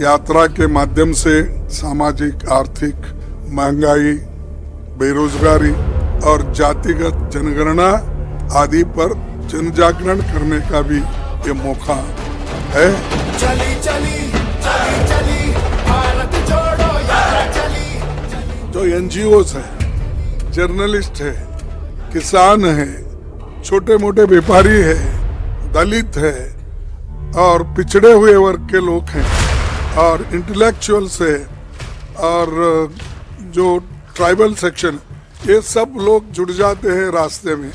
यात्रा के माध्यम से सामाजिक आर्थिक महंगाई, बेरोजगारी और जातिगत जनगणना आदि पर जन जागरण करने का भी ये मौका है। चली चली चली चली भारत जोड़ो यात्रा चली। जो एनजीओस है, जर्नलिस्ट है, किसान है, छोटे मोटे व्यापारी है, दलित है और पिछड़े हुए वर्ग के लोग हैं और इंटेलेक्चुअल्स है और जो ट्राइबल सेक्शन, ये सब लोग जुड़ जाते हैं रास्ते में।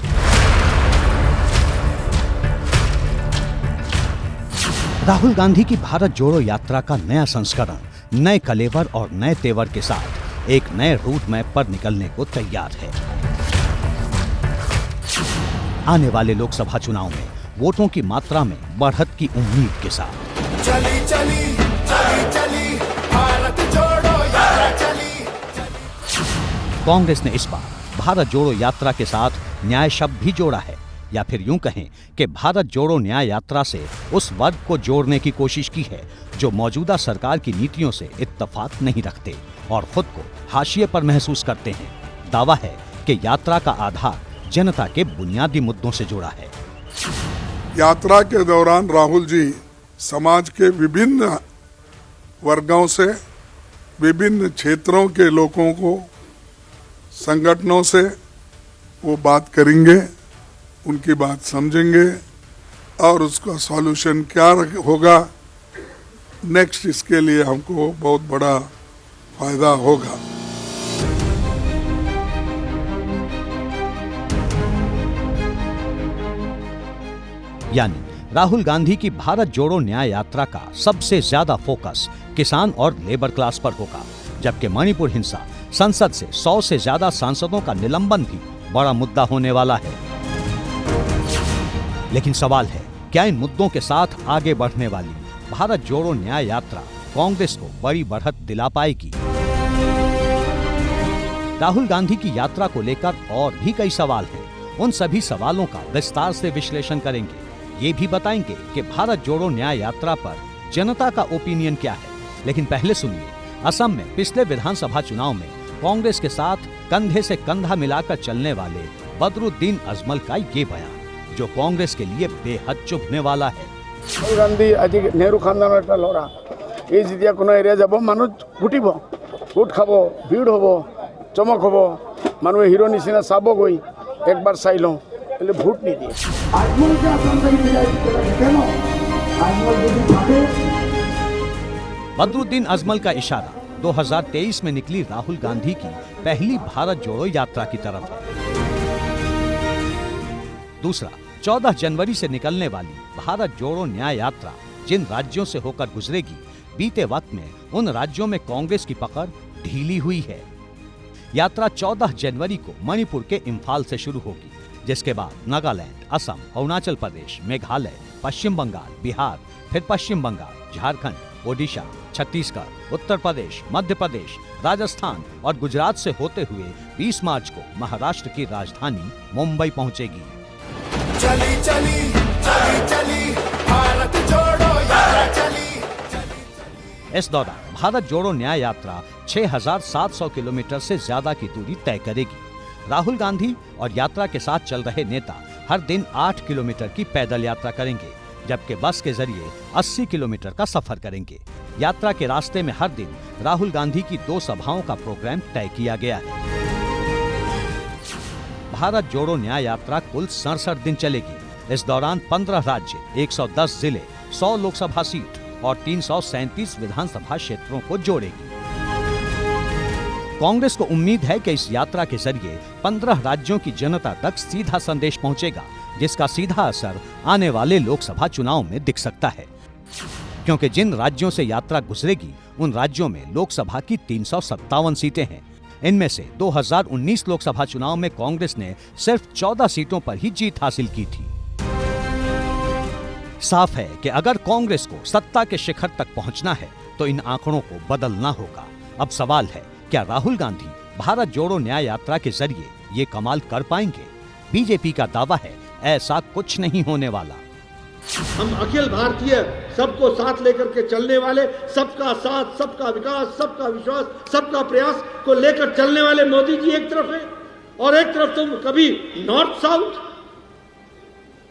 राहुल गांधी की भारत जोड़ो यात्रा का नया संस्करण नए कलेवर और नए तेवर के साथ एक नए रूट मैप पर निकलने को तैयार है। आने वाले लोकसभा चुनाव में वोटों की मात्रा में बढ़त की उम्मीद के साथ चली चली चली चली भारत जोड़ो यात्रा चली। कांग्रेस ने इस बार भारत जोड़ो यात्रा के साथ न्याय शब्द भी जोड़ा है, या फिर यूं कहें कि भारत जोड़ो न्याय यात्रा से उस वर्ग को जोड़ने की कोशिश की है जो मौजूदा सरकार की नीतियों से इत्तेफाक नहीं रखते और खुद को हाशिए पर महसूस करते हैं। दावा है कि यात्रा का आधार जनता के बुनियादी मुद्दों से जुड़ा है। यात्रा के दौरान राहुल जी समाज के विभिन्न वर्गों से, विभिन्न क्षेत्रों के लोगों को, संगठनों से वो बात करेंगे, उनकी बात समझेंगे और उसका सॉल्यूशन क्या होगा नेक्स्ट, इसके लिए हमको बहुत बड़ा फायदा होगा। यानी राहुल गांधी की भारत जोड़ो न्याय यात्रा का सबसे ज्यादा फोकस किसान और लेबर क्लास पर होगा, जबकि मणिपुर हिंसा, संसद से 100 से ज्यादा सांसदों का निलंबन भी बड़ा मुद्दा होने वाला है। लेकिन सवाल है, क्या इन मुद्दों के साथ आगे बढ़ने वाली भारत जोड़ो न्याय यात्रा कांग्रेस को बड़ी बढ़त दिला पाएगी? राहुल गांधी की यात्रा को लेकर और भी कई सवाल हैं। उन सभी सवालों का विस्तार से विश्लेषण करेंगे। ये भी बताएंगे कि भारत जोड़ो न्याय यात्रा पर जनता का ओपिनियन क्या है। लेकिन पहले सुनिए असम में पिछले विधानसभा चुनाव में कांग्रेस के साथ कंधे से कंधा मिलाकर चलने वाले बदरुद्दीन अजमल का ये बयान, जो कांग्रेस के लिए बेहद चुभने वाला है। राहुल गांधी आज नेहरू खानदान एक लड़ा ये जितिया कोनो एरिया যাব মানুষ গুটিব গুট খাব ভিড় হব চমক হব মানুষ হিরো নিচিনা চাব গই একবাৰ চাই লওঁ એટલે ভোট নিদিয়ে। बदरुद्दीन अजमल का इशारा 2023 में निकली राहुल गांधी की पहली भारत जोड़ो यात्रा की तरफ है। दूसरा, 14 जनवरी से निकलने वाली भारत जोड़ो न्याय यात्रा जिन राज्यों से होकर गुजरेगी, बीते वक्त में उन राज्यों में कांग्रेस की पकड़ ढीली हुई है। यात्रा 14 जनवरी को मणिपुर के इम्फाल से शुरू होगी, जिसके बाद नागालैंड, असम, अरुणाचल प्रदेश, मेघालय, पश्चिम बंगाल, बिहार, फिर पश्चिम बंगाल, झारखंड, ओडिशा, छत्तीसगढ़, उत्तर प्रदेश, मध्य प्रदेश, राजस्थान और गुजरात से होते हुए 20 मार्च को महाराष्ट्र की राजधानी मुंबई पहुंचेगी। चली चली चली चली भारत जोड़ो यात्रा चली। इस दौरान भारत जोड़ो न्याय यात्रा 6,700 किलोमीटर से ज्यादा की दूरी तय करेगी। राहुल गांधी और यात्रा के साथ चल रहे नेता हर दिन 8 किलोमीटर की पैदल यात्रा करेंगे, जबकि बस के जरिए 80 किलोमीटर का सफर करेंगे। यात्रा के रास्ते में हर दिन राहुल गांधी की 2 सभाओं का प्रोग्राम तय किया गया है। भारत जोड़ो न्याय यात्रा कुल 67 दिन चलेगी। इस दौरान 15 राज्य, 110 जिले, 100 लोकसभा सीट और 337 विधानसभा क्षेत्रों को जोड़ेगी। कांग्रेस को उम्मीद है कि इस यात्रा के जरिए 15 राज्यों की जनता तक सीधा संदेश पहुंचेगा, जिसका सीधा असर आने वाले लोकसभा चुनाव में दिख सकता है, क्योंकि जिन राज्यों से यात्रा गुजरेगी उन राज्यों में लोकसभा की 357 सीटें हैं। इनमें से 2019 लोकसभा चुनाव में कांग्रेस ने सिर्फ 14 सीटों पर ही जीत हासिल की थी। साफ है कि अगर कांग्रेस को सत्ता के शिखर तक पहुंचना है तो इन आंकड़ों को बदलना होगा। अब सवाल है, क्या राहुल गांधी भारत जोड़ो न्याय यात्रा के जरिए ये कमाल कर पाएंगे? बीजेपी का दावा है ऐसा कुछ नहीं होने वाला। हम अखिल भारतीय सबको साथ लेकर के चलने वाले, सबका साथ, सबका विकास, सबका विश्वास, सबका प्रयास को लेकर चलने वाले मोदी जी एक तरफ है, और एक तरफ तुम कभी नॉर्थ साउथ,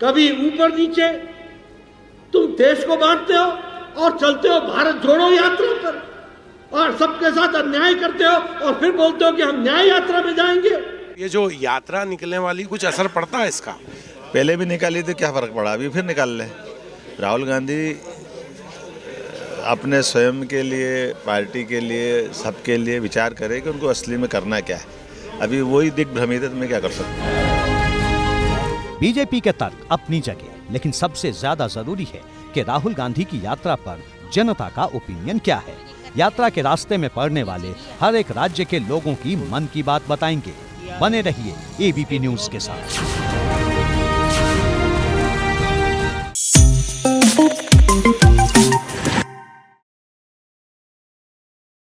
कभी ऊपर नीचे, तुम देश को बांटते हो और चलते हो भारत जोड़ो यात्रा पर, और सबके साथ अन्याय करते हो और फिर बोलते हो कि हम न्याय यात्रा में जाएंगे। ये जो यात्रा निकलने वाली, कुछ असर पड़ता है इसका? पहले भी निकाली थी, क्या फर्क पड़ा, अभी फिर निकाल ले। राहुल गांधी अपने स्वयं के लिए, पार्टी के लिए, सबके लिए विचार करे कि उनको असली में करना क्या है। अभी वही दिग्भ्रमित है, तो मैं क्या कर सकता हूँ। बीजेपी के तर्क अपनी जगह, लेकिन सबसे ज्यादा जरूरी है कि राहुल गांधी की यात्रा पर जनता का ओपिनियन क्या है। यात्रा के रास्ते में पड़ने वाले हर एक राज्य के लोगों की मन की बात बताएंगे। बने रहिए एबीपी न्यूज के साथ।